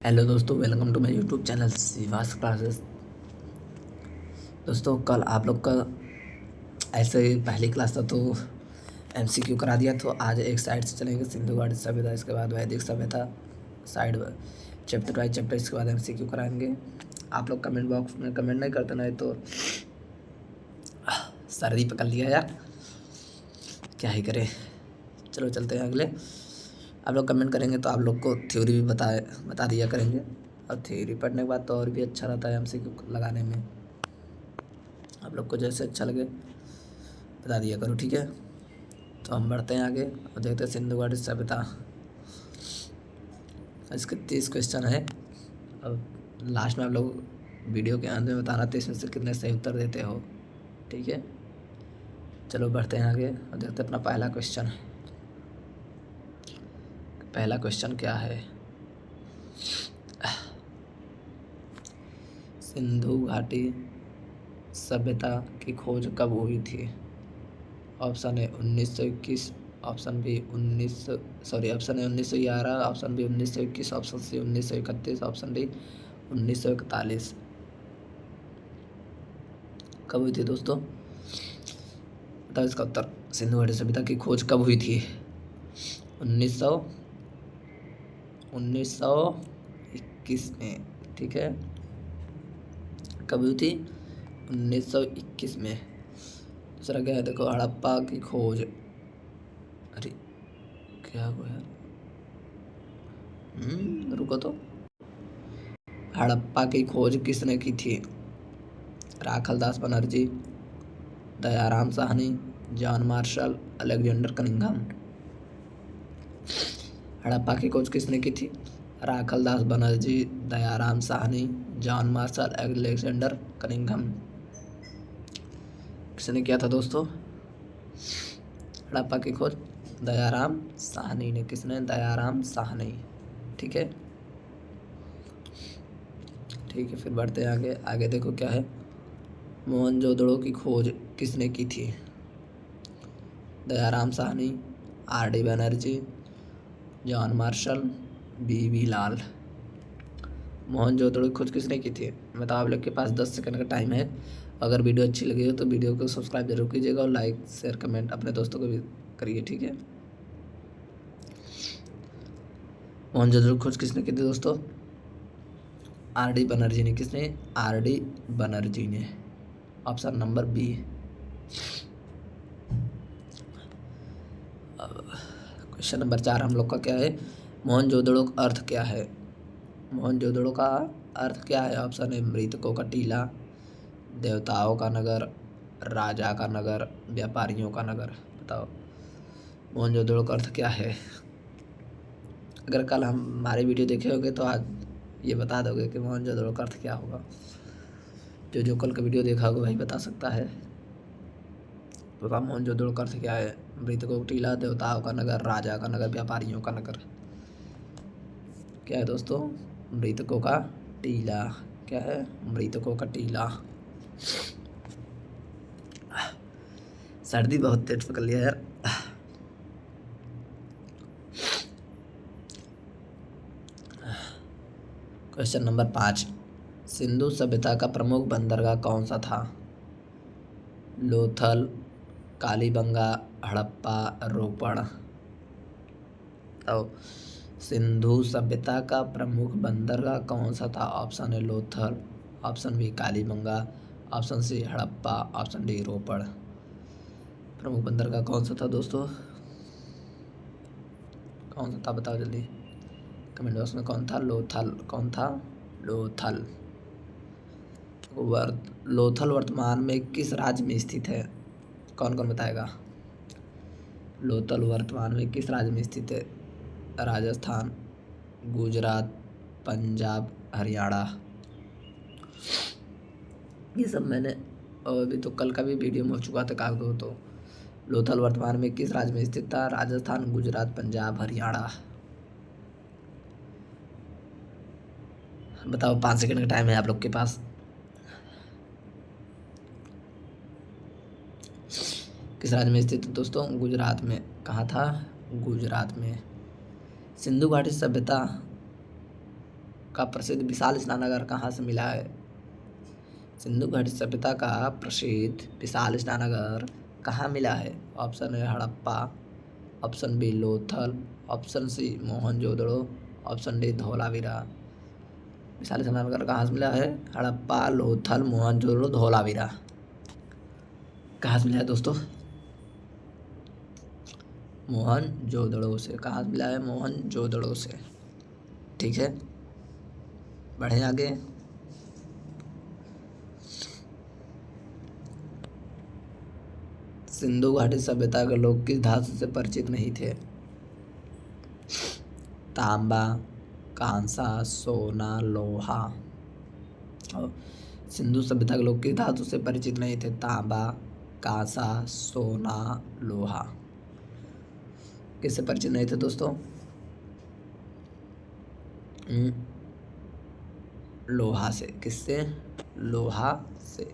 Hello दोस्तों, welcome to my YouTube channel Shivas classes. दोस्तों, कल आप लोग का ऐसे ही पहली क्लास था तो एमसीक्यू करा दिया। तो आज एक साइड से चलेंगे, सिंधु घाटी सभ्यता, इसके बाद वैदिक सभ्यता, साइड चैप्टर वाइज चैप्टर, इसके बाद एमसीक्यू कराएंगे। आप लोग कमेंट बॉक्स में कमेंट नहीं करते, नहीं तो सर्दी पकड़ लिया यार, क्या ही करें। चलो चलते हैं अगले। आप लोग कमेंट करेंगे तो आप लोग को थ्योरी भी बता दिया करेंगे, और थ्योरी पढ़ने के बाद तो और भी अच्छा रहता है एमसीक्यू लगाने में। आप लोग को जैसे अच्छा लगे बता दिया करो, ठीक है। तो हम बढ़ते हैं आगे और देखते हैं सिंधु घाटी सभ्यता। इसके 30 क्वेश्चन है। अब लास्ट में आप लोग वीडियो के अंत में बताना तो इसमें से कितने सही उत्तर देते हो, ठीक है। चलो बढ़ते हैं आगे और देखते हैं अपना पहला क्वेश्चन। पहला क्वेश्चन क्या है? सिंधु घाटी सभ्यता की खोज कब हुई थी? ऑप्शन है 1921, option B 1911, option B 1921, option C 1931, option D 1941। कब हुई थी दोस्तों? बताओ इसका उत्तर। सिंधु घाटी सभ्यता की खोज कब हुई थी? 1921 में, ठीक है। कब हुई थी? 1921 में। दूसरा क्या है देखो, हड़प्पा की खोज। अरे क्या हुआ यार, रुको तो। हड़प्पा की खोज किसने की थी? Rakhaldas Banerjee, Dayaram Sahni, John Marshall, Alexander Cunningham. Harappa की खोज किसने की थी? Rakhaldas Banerjee, Dayaram Sahni, John Marshall, Alexander Cunningham. किसने किया था दोस्तों हड़प्पा की खोज? दयाराम साहनी ने। किसने? दयाराम साहनी, ठीक है। ठीक है, फिर बढ़ते हैं आगे। आगे देखो क्या है। मोहनजोदड़ो की खोज किसने की थी? Dayaram Sahni, R D Banerjee, John Marshall, B B Lal. Mohenjodaro की खोज किसने की थी? मतलब आप लोग के पास 10 सेकंड का टाइम है। अगर वीडियो अच्छी लगी हो तो वीडियो को सब्सक्राइब जरूर कीजिएगा और लाइक शेयर कमेंट अपने दोस्तों को भी करिए, ठीक है। मोहनजोदड़ो की खोज किसने की थी दोस्तों? आर डी बनर्जी ने। किसने? आर डी बनर्जी ने। Option number B. Question number 4 हम लोग का क्या है? मोहनजोदड़ो का अर्थ क्या है? मोहनजोदड़ो का अर्थ क्या है? ऑप्शन है मृतकों का टीला, देवताओं का नगर, राजा का नगर, व्यापारियों का नगर। बताओ मोहनजोदड़ो का अर्थ क्या है? अगर कल हम हमारे वीडियो देखे होंगे तो आज ये बता दोगे कि मोहनजोदड़ो का अर्थ क्या होगा। जो कल का वीडियो देखा होगा वही बता सकता है। तो बताओ मोहनजोदड़ो का अर्थ क्या है? मृतकों का टीला, देवताओं का नगर, राजा का नगर, व्यापारियों का नगर। क्या है दोस्तों? मृतकों का टीला। क्या है? मृतकों का टीला। सर्दी बहुत तेज पकड़ लिया यार। Question number 5। सिंधु सभ्यता का प्रमुख बंदरगाह कौन सा था? लोथल, कालीबंगा, हड़प्पा, रोपड़। तो सिंधु सभ्यता का प्रमुख बंदरगाह कौन सा था? ऑप्शन है Lothal, option B Kalibanga, option C Harappa, option D Ropar. प्रमुख बंदरगाह कौन सा था दोस्तों? कौन सा था बताओ जल्दी कमेंट बॉक्स में। कौन था? लोथल। कौन था? लोथल। लोथल वर्तमान में किस राज्य में स्थित है? कौन कौन बताएगा? लोथल वर्तमान में किस राज्य में स्थित है? राजस्थान, गुजरात, पंजाब, हरियाणा। ये सब मैंने अभी तो कल का भी वीडियो में हो चुका था कागदो। तो लोथल वर्तमान में किस राज्य में स्थित था? राजस्थान, गुजरात, पंजाब, हरियाणा। बताओ, 5 सेकंड का टाइम है आप लोग के पास। किस राज्य में स्थित है दोस्तों? गुजरात में। कहाँ था? गुजरात में। सिंधु घाटी सभ्यता का प्रसिद्ध विशाल स्नानागार कहाँ से मिला है? सिंधु घाटी सभ्यता का प्रसिद्ध विशाल स्नानागार कहाँ मिला है? Option A Harappa, option B Lothal, option C Mohenjodaro, option D Dholavira. विशाल स्नानागार कहाँ से मिला है? हड़प्पा, लोथल, मोहनजोदड़ो, धौलावीरा। कहाँ से मिला है दोस्तों? मोहनजोदड़ो से। कहाँ से मिला है? मोहनजोदड़ो से। ठीक है, बढ़े आगे। सिंधु घाटी सभ्यता के लोग किस धातु से परिचित नहीं थे? तांबा, कांसा, सोना, लोहा। और सिंधु सभ्यता के लोग किस धातु से परिचित नहीं थे? तांबा, कांसा, सोना, लोहा। किससे परिचित नहीं थे दोस्तों? लोहा से। किससे? लोहा से।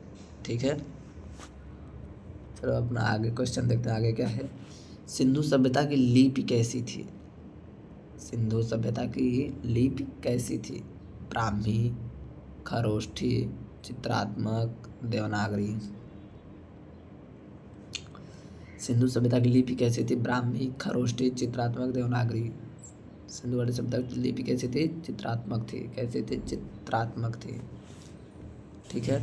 ठीक है, चलो अपना आगे क्वेश्चन देखते हैं। आगे क्या है? सिंधु सभ्यता की लिपि कैसी थी? सिंधु सभ्यता की लिपि कैसी थी? ब्राह्मी, खरोष्ठी, चित्रात्मक, देवनागरी। सिंधु सभ्यता की लिपि कैसी थी? ब्राह्मी, खरोष्ठी, चित्रात्मक, देवनागरी। सिंधु घाटी सभ्यता की लिपि कैसी थी? चित्रात्मक थी। कैसी थी? चित्रात्मक थी। ठीक है,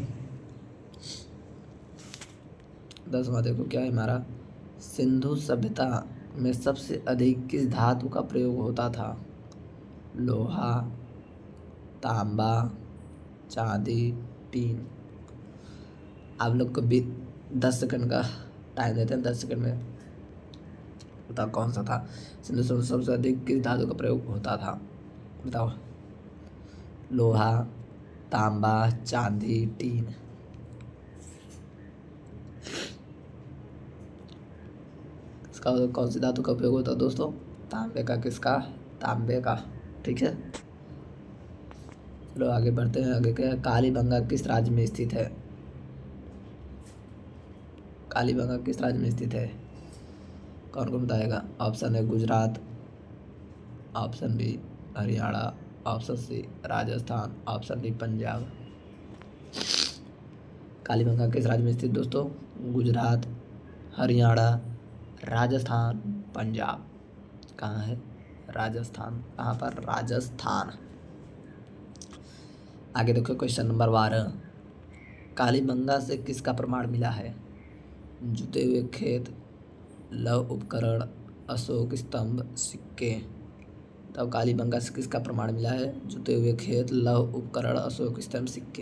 10वां देखो क्या है हमारा। सिंधु सभ्यता में सबसे अधिक किस धातु का प्रयोग होता था? लोहा, तांबा, चांदी, टीन। आप लोग को भी 10 सेकंड का टाइम देते हैं। 10 सेकंड में बताओ कौन सा था? सिंधु सभ्यता में सबसे अधिक किस धातु का प्रयोग होता था? बताओ। लोहा, तांबा, चांदी, टीन। इसका कौन सी धातु का उपयोग होता है दोस्तों? तांबे का। किसका? तांबे का। ठीक है, चलो आगे बढ़ते हैं। आगे क्या है? कालीबंगा किस राज्य में स्थित है? कालीबंगा किस राज्य में स्थित है? कौन कौन बताएगा? ऑप्शन है Gujarat, option B Haryana, option C Rajasthan, option D Punjab. Kalibangan किस राज्य में स्थित दोस्तों? गुजरात, हरियाणा, राजस्थान, पंजाब। कहाँ है? राजस्थान। कहाँ पर? राजस्थान। आगे देखो क्वेश्चन नंबर 12। कालीबंगा से किसका प्रमाण मिला है? जुते हुए खेत, लौह उपकरण, अशोक स्तंभ, सिक्के। तब कालीबंगा से किसका प्रमाण मिला है? जुते हुए खेत, लौह उपकरण, अशोक स्तंभ, सिक्के।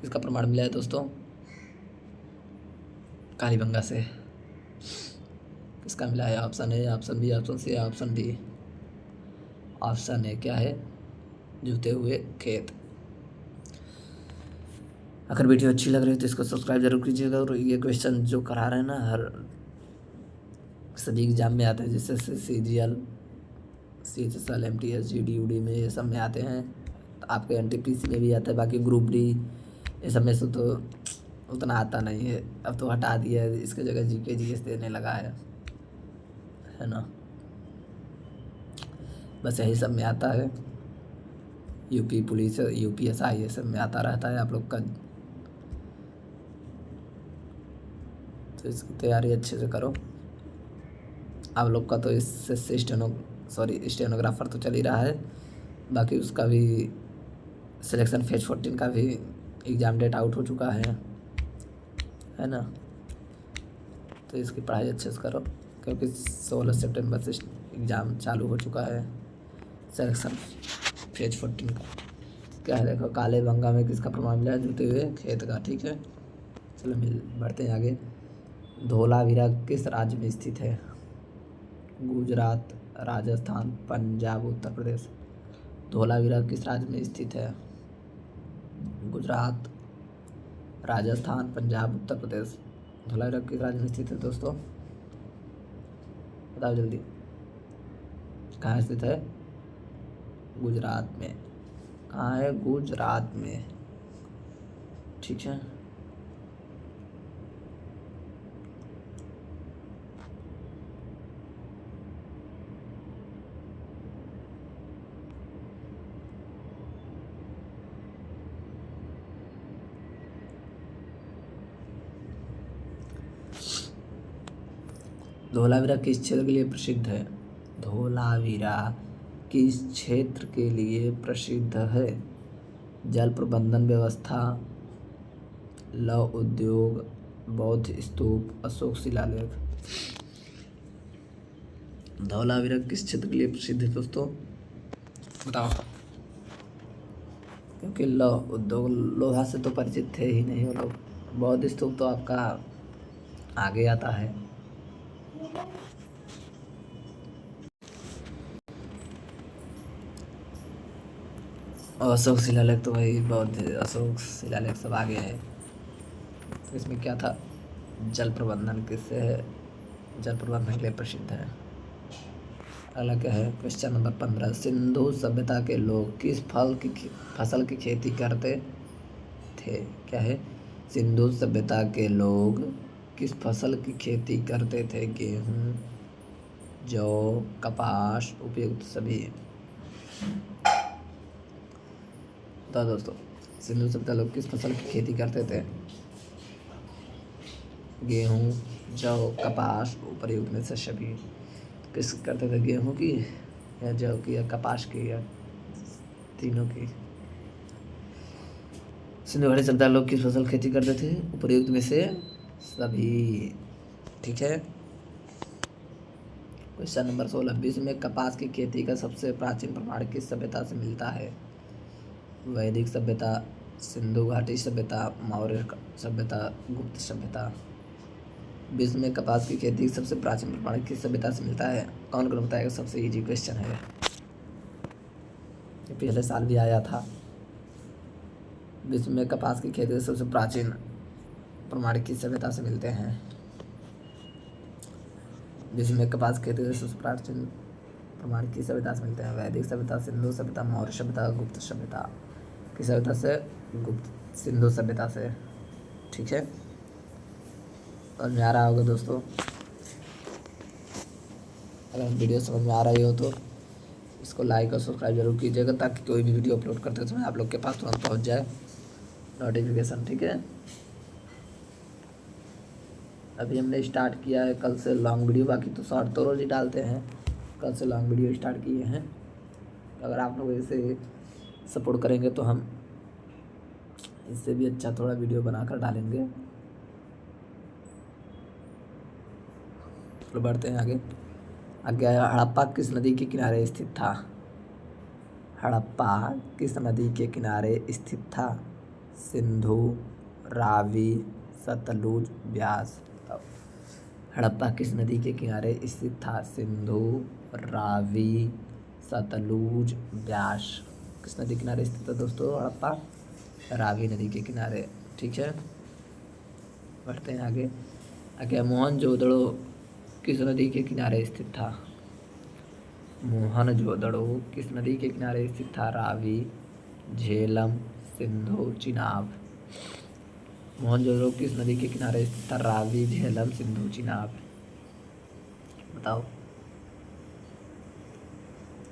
किसका प्रमाण मिला है दोस्तों? कालीबंगा से किसका मिला है? Option A, option B, option C, option D. Option A क्या है? जुते हुए खेत। अगर वीडियो अच्छी लग रही है तो इसको सब्सक्राइब जरूर कीजिएगा। और ये क्वेश्चन जो करा रहे हैं ना, हर सभी एग्जाम में आते हैं, जैसे CGL, CHSL, MTS, GD, UD में ये सब में आते हैं। आपके NTPC में भी आता है। बाकी ग्रुप डी ये सब में से तो उतना आता नहीं है। अब तो हटा दिया है, इसके जगह GK GS देने लगा है ना। बस यही सब में आता है। यूपी पुलिस, UPSI ये सब में आता रहता है आप लोग का। तो इसकी तैयारी अच्छे से करो। आप लोग का तो इससे स्टेनोग्राफर तो चल ही रहा है। बाकी उसका भी सिलेक्शन फेज 14 का भी एग्ज़ाम डेट आउट हो चुका है ना। तो इसकी पढ़ाई अच्छे से करो, क्योंकि 16 सितंबर से एग्ज़ाम चालू हो चुका है सिलेक्शन फेज 14 का। क्या है देखो, कालीबंगा में किसका प्रमाण मिला है? जुते हुए खेत का। ठीक है, चलो बढ़ते हैं आगे। धौलावीरा किस राज्य में स्थित है? गुजरात, राजस्थान, पंजाब, उत्तर प्रदेश। धौलावीरा किस राज्य में स्थित है? गुजरात, राजस्थान, पंजाब, उत्तर प्रदेश। धौलावीरा किस राज्य में स्थित है दोस्तों? बताओ जल्दी। कहाँ स्थित है? गुजरात में। कहाँ है? गुजरात में। ठीक है, धोलावीरा किस क्षेत्र के लिए प्रसिद्ध है? धोलावीरा किस क्षेत्र के लिए प्रसिद्ध है? जल प्रबंधन व्यवस्था, लौह उद्योग, बौद्ध स्तूप, अशोक शिलालेख। धौलावीरा किस क्षेत्र के लिए प्रसिद्ध है दोस्तों? बताओ। क्योंकि लौह उद्योग लोहा से तो परिचित थे ही नहीं वो लोग। बौद्ध स्तूप तो आपका आगे आता है। और अशोक शिलालेख तो वही बौद्ध अशोक शिलालेख सब आगे है। तो इसमें क्या था? जल प्रबंधन किससे है? जल प्रबंधन के लिए प्रसिद्ध है। अगला क्या है? Question number 15। सिंधु सभ्यता के लोग किस फसल की खेती करते थे? क्या है? सिंधु सभ्यता के लोग किस फसल की खेती करते थे? गेहूँ, जौ, कपास, उपयुक्त सभी। तो दोस्तों, सिंधु सभ्यता लोग किस फसल की खेती करते थे? गेहूँ, जौ, कपास, उपयुक्त में से सभी। किस करते थे? गेहूँ की या जौ की या कपास की या तीनों की? सिंधु घाटी सभ्यता लोग किस फसल खेती करते थे? उपयुक्त में से सभी। ठीक है। Question number 16। विश्व में कपास की खेती का सबसे प्राचीन प्रमाण किस सभ्यता से मिलता है? वैदिक सभ्यता, सिंधु घाटी सभ्यता, मौर्य सभ्यता, गुप्त सभ्यता। विश्व में कपास की खेती का सबसे प्राचीन प्रमाण किस सभ्यता से मिलता है? कौन कौन बताएगा? सबसे इजी क्वेश्चन है, ये पिछले साल भी आया था। विश्व में कपास की खेती के सबसे प्राचीन प्रमाण किस सभ्यता से मिलते हैं? विश्व में कपास की खेती के सबसे प्राचीन प्रमाण किस सभ्यता से मिलते हैं? वैदिक सभ्यता, सिंधु सभ्यता, मौर्य सभ्यता, गुप्त सभ्यता। किस सभ्यता से? गुप्त सिंधु सभ्यता से। ठीक है, समझ में आ रहा होगा दोस्तों। अगर वीडियो समझ में आ रही हो तो इसको लाइक और सब्सक्राइब जरूर कीजिएगा, ताकि कोई भी वीडियो अपलोड करते समय आप लोग के पास तुरंत पहुंच जाए नोटिफिकेशन। ठीक है, अभी हमने स्टार्ट किया है कल से लॉन्ग वीडियो, बाकी तो शॉर्ट तो रोज ही डालते हैं। कल से लॉन्ग वीडियो स्टार्ट किए हैं। अगर आप लोग इसे सपोर्ट करेंगे तो हम इससे भी अच्छा थोड़ा वीडियो बनाकर डालेंगे। तो बढ़ते हैं आगे। आगे हड़प्पा किस नदी के किनारे स्थित था? हड़प्पा किस नदी के किनारे स्थित था? सिंधु, रावी, सतलुज, ब्यास। हड़प्पा किस नदी के किनारे स्थित था? सिंधु, रावी, सतलुज, ब्यास। किस नदी के किनारे स्थित था दोस्तों हड़प्पा? रावी नदी के किनारे। ठीक है, बढ़ते हैं आगे। आगे मोहनजोदड़ो किस नदी के किनारे स्थित था? मोहनजोदड़ो किस नदी के किनारे स्थित था? रावी, झेलम, सिंधु, चिनाब। मोहनजोदड़ो किस नदी के किनारे स्थित था? रावी, झेलम, सिंधु, चिनाब। बताओ,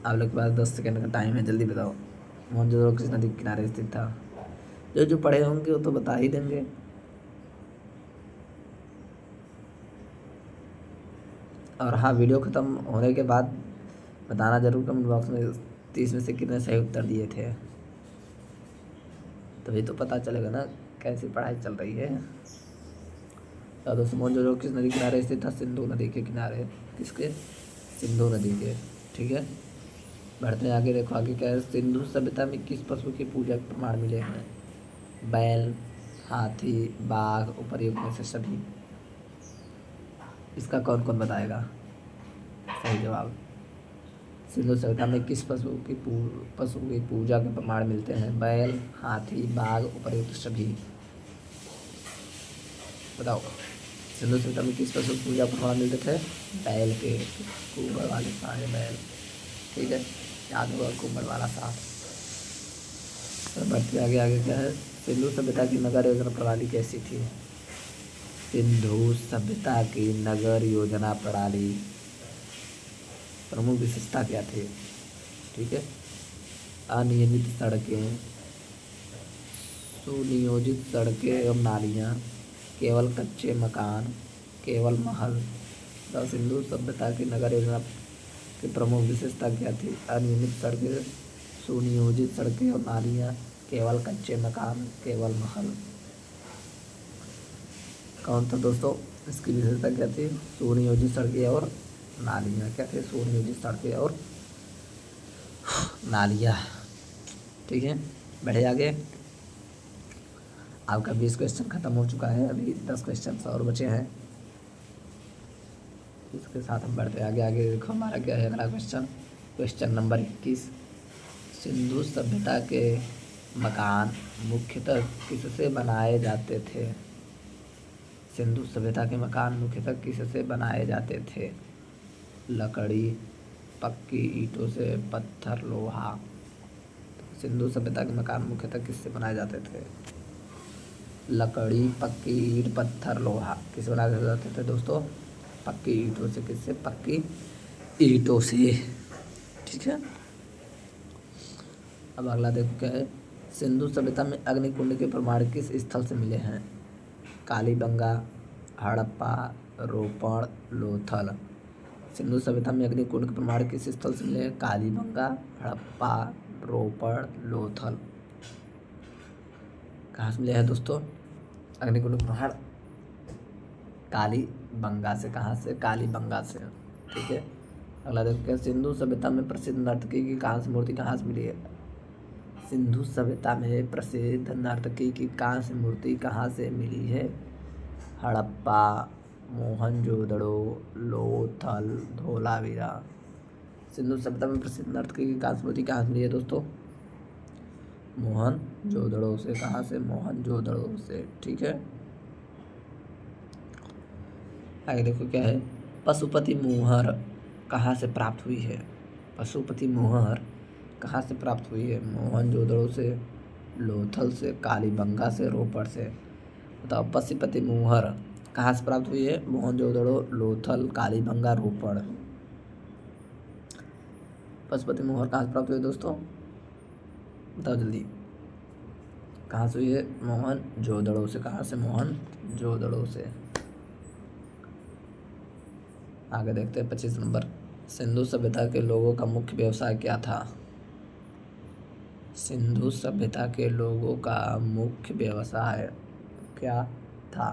आप लोग के पास 10 सेकंड का टाइम है, जल्दी बताओ। मोहनजोदड़ो किस नदी के किनारे स्थित था? जो पढ़े होंगे वो तो बता ही देंगे। और हाँ, वीडियो ख़त्म होने के बाद बताना ज़रूर कमेंट बॉक्स में 30 में से कितने सही उत्तर दिए थे, तभी तो पता चलेगा ना कैसी पढ़ाई चल रही है। तो दोस्तों, मोहनजोदड़ो किस नदी के किनारे स्थित था? सिंधु नदी के किनारे। किसके? सिंधु नदी के। ठीक है, बढ़ते हैं आगे। देखो आगे क्या है। सिंधु सभ्यता में किस पशु की पूजा के प्रमाण मिले हैं? बैल, हाथी, बाघ, उपर्युक्त में से सभी। इसका कौन कौन बताएगा सही जवाब? सिंधु सभ्यता में किस पशु की पूजा के प्रमाण मिलते हैं? बैल, हाथी, बाघ, उपर्युक्त सभी। बताओ, सिंधु सभ्यता में किस पशु की पूजा के प्रमाण मिलते थे? बैल के, कुंभड़ वाले सारे बैल। ठीक है, याद होगा कुंभड़ वाला सांप। बढ़ते आगे। आगे क्या है? सिंधु सभ्यता की नगर योजना प्रणाली कैसी थी? सिंधु सभ्यता की नगर योजना प्रणाली प्रमुख विशेषता क्या थी? ठीक है, अनियमित सड़कें, सुनियोजित सड़कें एवं नालियाँ, केवल कच्चे मकान, केवल महल, तो सिंधु सभ्यता की नगर योजना की प्रमुख विशेषता क्या थी? अनियमित सड़कें, सुनियोजित सड़कें और नालियाँ, केवल कच्चे मकान, केवल महल। कौन था दोस्तों? इसकी विशेषता क्या थी? सुनियोजित सड़कें और नालियाँ। क्या थे? सुनियोजित सड़कें और नालियाँ। ठीक है, बढ़े आगे। आपका 20 क्वेश्चन खत्म हो चुका है, अभी 10 क्वेश्चन और बचे हैं। इसके साथ हम बढ़ते आगे। आगे देखो हमारा क्या है अगला क्वेश्चन। Question number 21। सिंधु सभ्यता के मकान मुख्यतः किससे बनाए जाते थे? सिंधु सभ्यता के मकान मुख्यतः किससे बनाए जाते थे? लकड़ी, पक्की ईंटों से, पत्थर, लोहा। सिंधु सभ्यता के मकान मुख्यतः किससे बनाए जाते थे? लकड़ी, पक्की ईंट, पत्थर, लोहा। किससे बनाए जाते थे दोस्तों? पक्की ईंटों से। किससे? पक्की ईंटों से। ठीक है, अब अगला देखो क्या है। सिंधु सभ्यता में अग्निकुंड के प्रमाण किस स्थल से मिले हैं? कालीबंगा, हड़प्पा, रोपड़, लोथल। सिंधु सभ्यता में अग्निकुंड के प्रमाण किस स्थल से मिले हैं? कालीबंगा, हड़प्पा, रोपड़, लोथल। कहाँ से मिले हैं दोस्तों अग्निकुंड के प्रमाण? कालीबंगा से। कहाँ से? कालीबंगा से। ठीक है, अगला देखो, सिंधु सभ्यता में प्रसिद्ध नर्तकी की कांस्य मूर्ति कहाँ से मिली है? सिंधु सभ्यता में प्रसिद्ध नर्तकी की कांस्य मूर्ति कहाँ से मिली है? हड़प्पा, मोहनजोदड़ो, लोथल, धोलावीरा। सिंधु सभ्यता में प्रसिद्ध नर्तकी की कांस्य मूर्ति कहाँ से मिली है दोस्तों? मोहनजोदड़ो से। कहाँ से? मोहनजोदड़ो से। ठीक है, आगे देखो क्या है। पशुपति मोहर कहाँ से प्राप्त हुई है? पशुपति मोहर कहाँ से प्राप्त हुई है? मोहनजोदड़ो से, लोथल से, कालीबंगा से, रोपड़ से। बताओ, पशुपति मोहर कहाँ से प्राप्त हुई है? मोहनजोदड़ो, लोथल, कालीबंगा, रोपड़। पशुपति मोहर कहाँ से प्राप्त हुई दोस्तों? बताओ जल्दी, कहाँ से हुई है? मोहनजोदड़ो से। कहाँ से? मोहनजोदड़ो से। आगे देखते हैं 25 नंबर। सिंधु सभ्यता के लोगों का मुख्य व्यवसाय क्या था? सिंधु सभ्यता के लोगों का मुख्य व्यवसाय क्या था?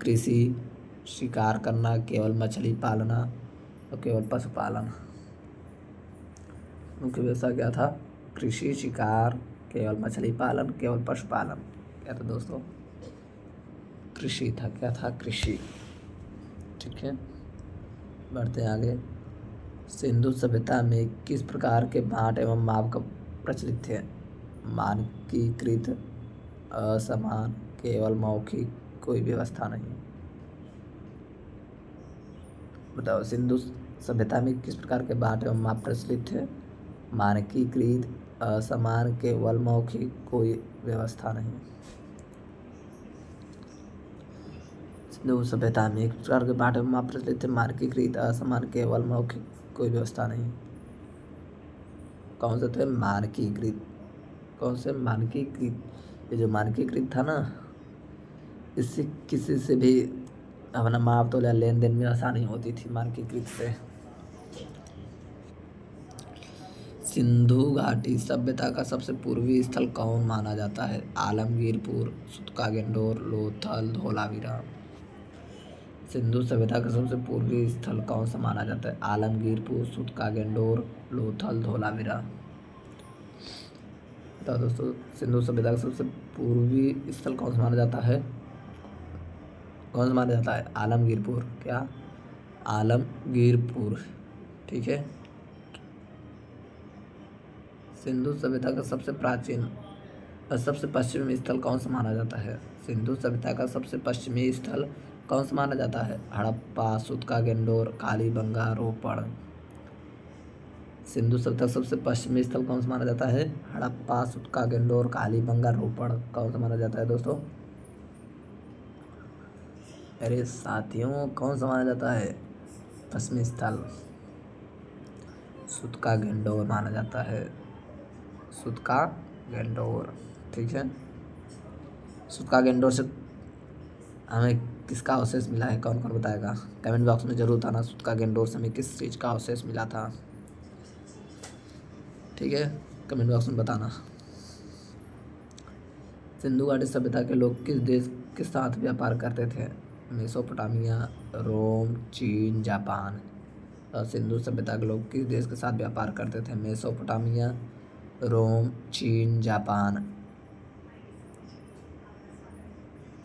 कृषि, शिकार करना, केवल मछली पालना और केवल पशुपालन। मुख्य व्यवसाय क्या था? कृषि, शिकार, केवल मछली पालन, केवल पशुपालन। क्या था दोस्तों? कृषि था। क्या था? कृषि। ठीक है, बढ़ते आगे। सिंधु सभ्यता में किस प्रकार के बाँट एवं माप का प्रचलित थे? मानकीकृत, असमान, केवल मौखिक, कोई व्यवस्था नहीं। बताओ, सिंधु सभ्यता में किस प्रकार के बाँट एवं माप प्रचलित थे? मानकीकृत, असमान, केवल मौखिक, कोई व्यवस्था नहीं। सिंधु सभ्यता में एक प्रकार के बाँट एवं माप प्रचलित थे। मानकीकृत, असमान, केवल मौखिक, कोई व्यवस्था नहीं। कौन से थे? मानकीकृत। कौन से? मानकीकृत। ये जो मानकीकृत था ना, इससे किसी से भी अपना माप तोल या लेन देन में आसानी होती थी मानकीकृत से। सिंधु घाटी सभ्यता का सबसे पूर्वी स्थल कौन माना जाता है? आलमगीरपुर, सुतका गेंडोर, लोथल, धोलावीरा। सिंधु सभ्यता का सबसे पूर्वी स्थल कौन सा माना जाता है? आलमगीरपुर, सुतका गेंडोर, लोथल, धोलावीरा। बताओ दोस्तों, सिंधु सभ्यता का सबसे पूर्वी स्थल कौन सा माना जाता है? कौन सा माना जाता है? आलमगीरपुर। क्या? आलमगीरपुर। ठीक है, सिंधु सभ्यता का सबसे प्राचीन और सबसे पश्चिमी स्थल कौन सा माना जाता है? सिंधु सभ्यता का सबसे पश्चिमी स्थल कौन सा माना जाता है? हड़प्पा, सुतका गेंडोर, कालीबंगा, रोपड़। सिंधु सभ्यता का सबसे पश्चिमी स्थल कौन सा माना जाता है? हड़प्पा, सुतका गेंडोर, कालीबंगा, रोपड़। कौन सा माना जाता है दोस्तों? अरे साथियों, कौन सा माना जाता है पश्चिमी स्थल? सुतका गेंडोर माना जाता है। सुतका गेंडोर। ठीक है, सुतका गेंडोर से हमें किसका अवशेष मिला है, कौन कौन बताएगा? कमेंट बॉक्स में जरूर बताना। सूत्का गेंडोर से हमें किस चीज़ का अवशेष मिला था, ठीक है, कमेंट बॉक्स में बताना। सिंधु घाटी सभ्यता के लोग किस देश के साथ व्यापार करते थे? मेसोपोटामिया, रोम, चीन, जापान। और सिंधु सभ्यता के लोग किस देश के साथ व्यापार करते थे? मेसोपोटामिया, रोम, चीन, जापान।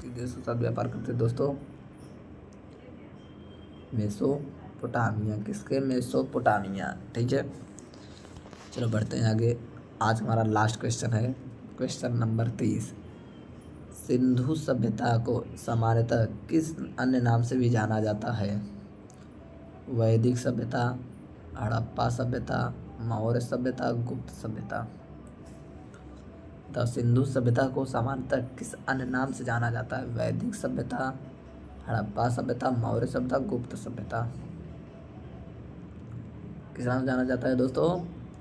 किस देश के साथ व्यापार करते थे दोस्तों? मेसोपोटामिया। किसके? मेसोपोटामिया, ठीक है। चलो बढ़ते हैं आगे। आज हमारा लास्ट क्वेश्चन है, क्वेश्चन नंबर 30। सिंधु सभ्यता को सामान्यतः किस अन्य नाम से भी जाना जाता है? वैदिक सभ्यता, हड़प्पा सभ्यता, मौर्य सभ्यता, गुप्त सभ्यता। तो सिंधु सभ्यता को सामान्यतः किस अन्य नाम से जाना जाता है? वैदिक सभ्यता, हड़प्पा सभ्यता, मौर्य सभ्यता, गुप्त सभ्यता। किस नाम से जाना जाता है दोस्तों?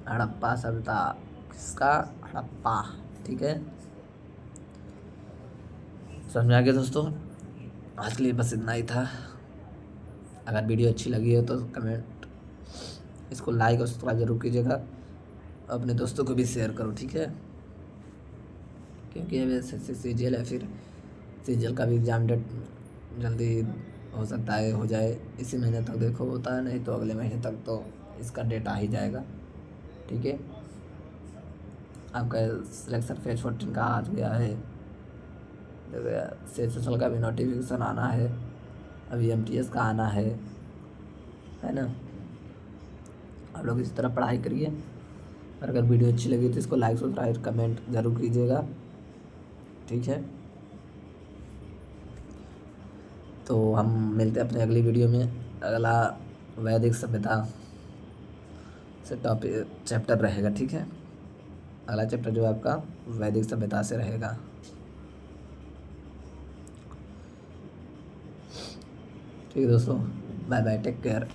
हड़प्पा सभ्यता। किसका? हड़प्पा, ठीक है। समझ में आ गया दोस्तों? आज के लिए बस इतना ही था। अगर वीडियो अच्छी लगी हो तो कमेंट, इसको लाइक और सब्सक्राइब जरूर कीजिएगा। अपने दोस्तों को भी शेयर करो, ठीक है, क्योंकि अब सीजीएल है, फिर सीजीएल का भी एग्ज़ाम डेट जल्दी हो सकता है हो जाए, इसी महीने तक देखो होता है, नहीं तो अगले महीने तक तो इसका डेट आ ही जाएगा, ठीक है। आपका सिलेक्शन फेज 14 का आ गया है, सेशनल का भी नोटिफिकेशन आना है, अभी एमटीएस का आना है ना। आप लोग इस तरह पढ़ाई करिए। और अगर वीडियो अच्छी लगी तो इसको लाइक सब्सक्राइब कमेंट ज़रूर कीजिएगा, ठीक है। तो हम मिलते हैं अपने अगली वीडियो में। अगला वैदिक सभ्यता से टॉपिक चैप्टर रहेगा, ठीक है। अगला चैप्टर जो आपका वैदिक सभ्यता से रहेगा। ठीक है दोस्तों, बाय बाय, टेक केयर।